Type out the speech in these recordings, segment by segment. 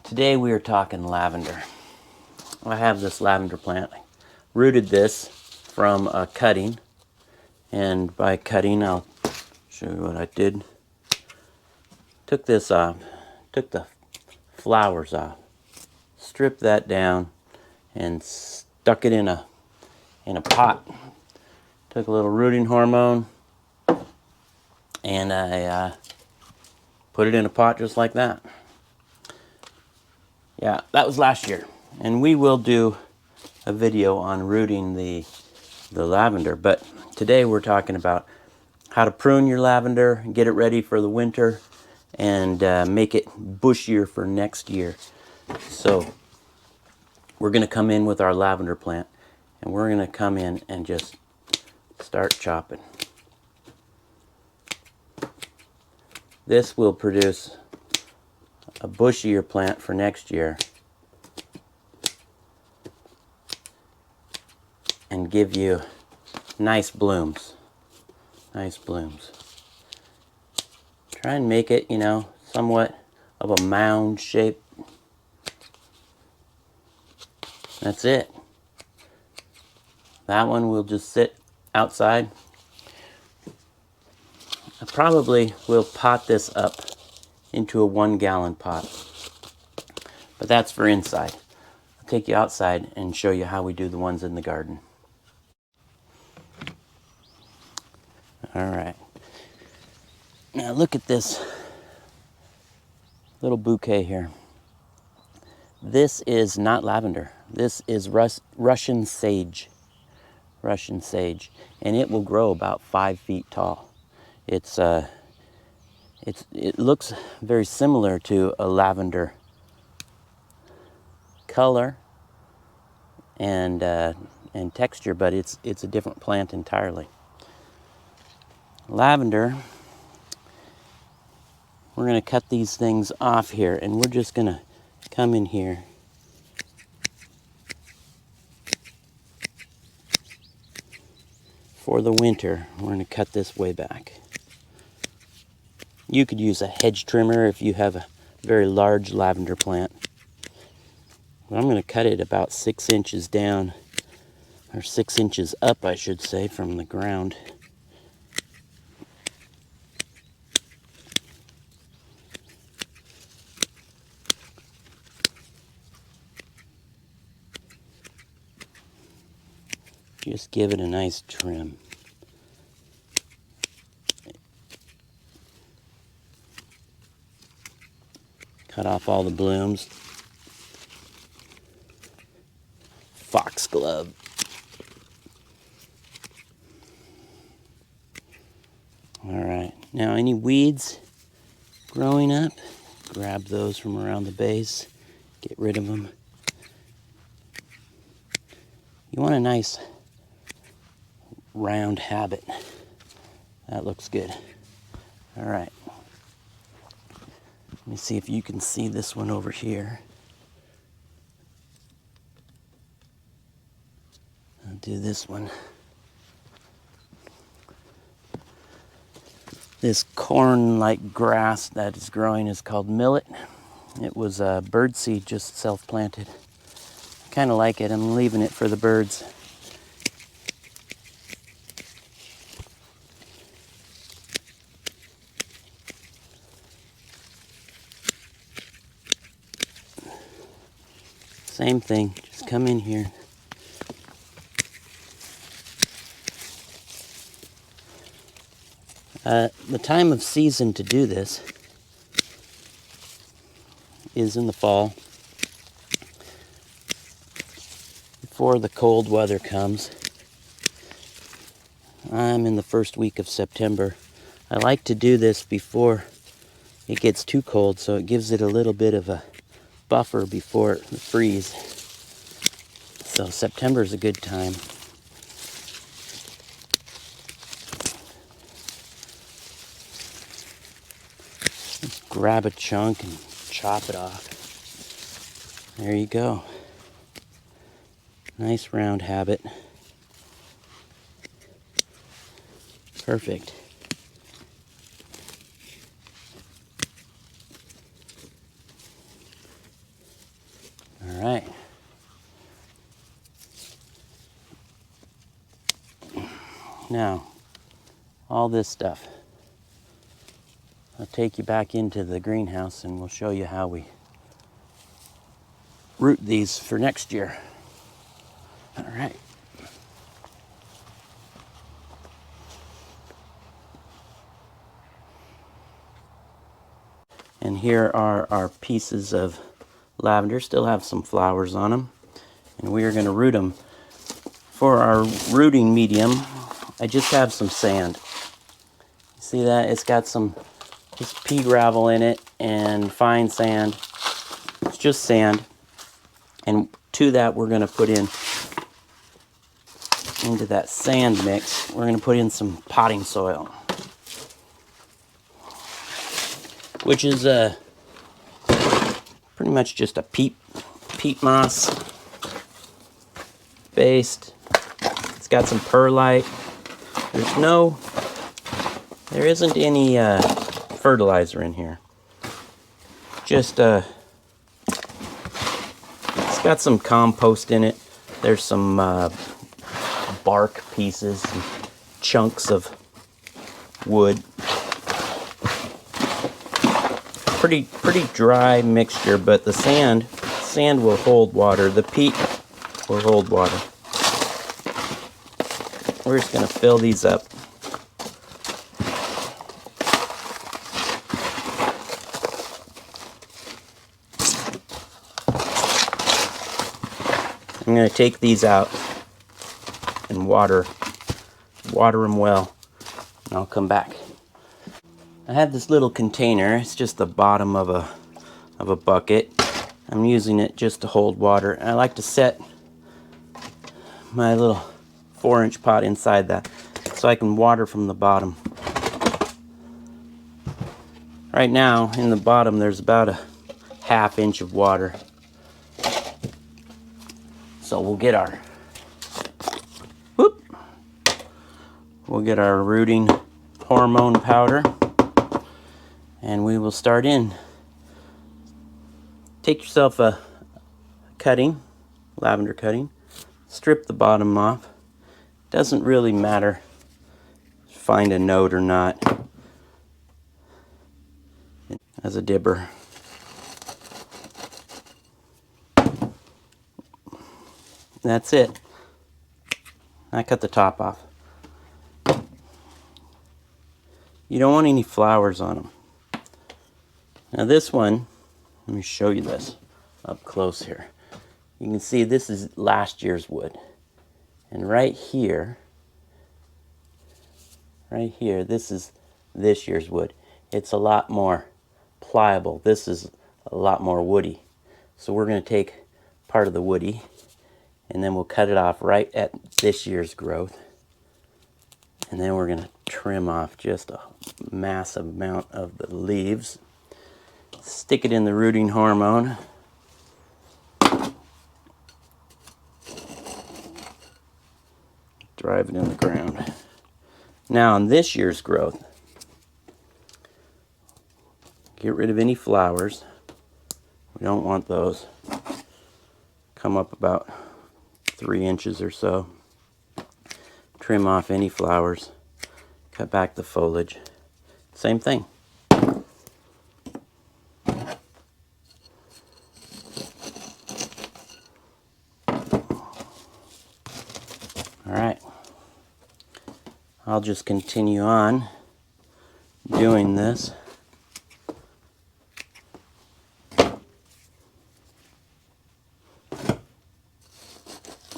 Today we are talking lavender. I have this lavender plant. I rooted this from a cutting, and by cutting I'll show you what I did. Took this off, took the flowers off, stripped that down, and stuck it in a pot. Took a little rooting hormone, and I put it in a pot just like that. Yeah, that was last year, and we will do a video on rooting the lavender, but today we're talking about how to prune your lavender, get it ready for the winter, and make it bushier for next year. So we're going to come in with our lavender plant, and we're going to come in and just start chopping. This will produce a bushier plant for next year and give you nice blooms. Nice blooms. Try and make it, somewhat of a mound shape. That's it. That one will just sit outside. I probably will pot this up into a 1-gallon pot, but that's for inside. I'll take you outside and show you how we do the ones in the garden. All right. Now look at this little bouquet here. This is not lavender. This is Russian sage. Russian sage, and it will grow about 5 feet tall. It looks very similar to a lavender color and texture, but it's a different plant entirely. Lavender, we're going to cut these things off here, and we're just going to come in here for the winter. We're going to cut this way back. You could use a hedge trimmer if you have a very large lavender plant. But I'm going to cut it about 6 inches down, or 6 inches up, I should say, from the ground. Just give it a nice trim. Cut off all the blooms. Foxglove. All right, now any weeds growing up, grab those from around the base, get rid of them. You want a nice round habit. That looks good. All right. Let me see if you can see this one over here. I'll do this one. This corn-like grass that is growing is called millet. It was a bird seed, just self-planted. I kind of like it. I'm leaving it for the birds. Same thing, just come in here. The time of season to do this is in the fall, before the cold weather comes. I'm in the first week of September. I like to do this before it gets too cold, so it gives it a little bit of a buffer before it freezes. So September is a good time. Grab a chunk and chop it off. There you go. Nice round habit. Perfect. All right. Now, all this stuff, I'll take you back into the greenhouse and we'll show you how we root these for next year. All right. And here are our pieces of lavender, still have some flowers on them. And we are going to root them. For our rooting medium, I just have some sand. See that? It's got some just pea gravel in it and fine sand. It's just sand. And to that we're going to put in, into that sand mix, we're going to put in some potting soil. Which is pretty much just a peat moss based. It's got some perlite. There isn't any fertilizer in here. Just it's got some compost in it. There's some bark pieces, some chunks of wood. Pretty dry mixture, but the sand will hold water. The peat will hold water. We're just going to fill these up. I'm going to take these out and water them well, and I'll come back. I have this little container. It's just the bottom of a bucket. I'm using it just to hold water. And I like to set my little 4-inch pot inside that so I can water from the bottom. Right now, in the bottom, there's about a 1/2 inch of water. So we'll get our rooting hormone powder. And we will start in. Take yourself a cutting, lavender cutting, strip the bottom off. Doesn't really matter, find a note or not, as a dibber. That's it. I cut the top off. You don't want any flowers on them. Now this one, let me show you this up close here. You can see this is last year's wood. And right here, this is this year's wood. It's a lot more pliable. This is a lot more woody. So we're going to take part of the woody and then we'll cut it off right at this year's growth. And then we're going to trim off just a massive amount of the leaves. Stick it in the rooting hormone. Drive it in the ground. Now on this year's growth, get rid of any flowers. We don't want those. Come up about 3 inches or so. Trim off any flowers. Cut back the foliage. Same thing. Alright, I'll just continue on doing this.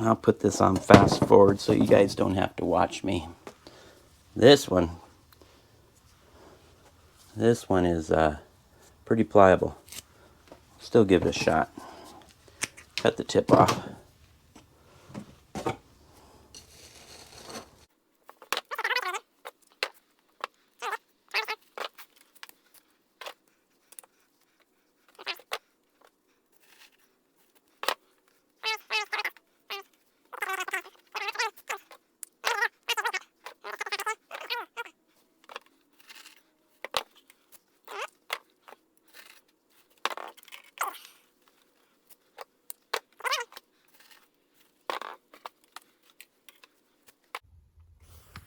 I'll put this on fast forward so you guys don't have to watch me. This one is pretty pliable. Still give it a shot. Cut the tip off.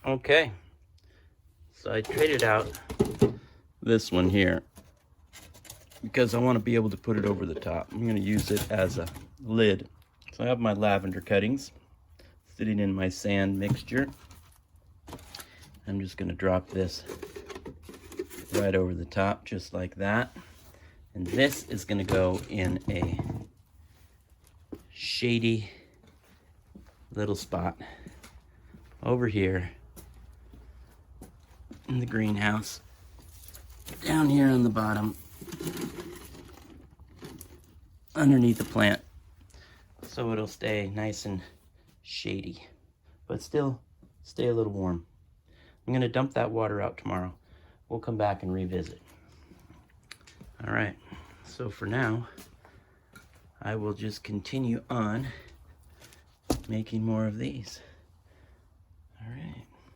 Okay, so I traded out this one here because I want to be able to put it over the top. I'm going to use it as a lid. So I have my lavender cuttings sitting in my sand mixture. I'm just going to drop this right over the top just like that. And this is going to go in a shady little spot over here in the greenhouse, down here on the bottom, underneath the plant, so it'll stay nice and shady, but still stay a little warm. I'm going to dump that water out tomorrow. We'll come back and revisit. All right, so for now, I will just continue on making more of these.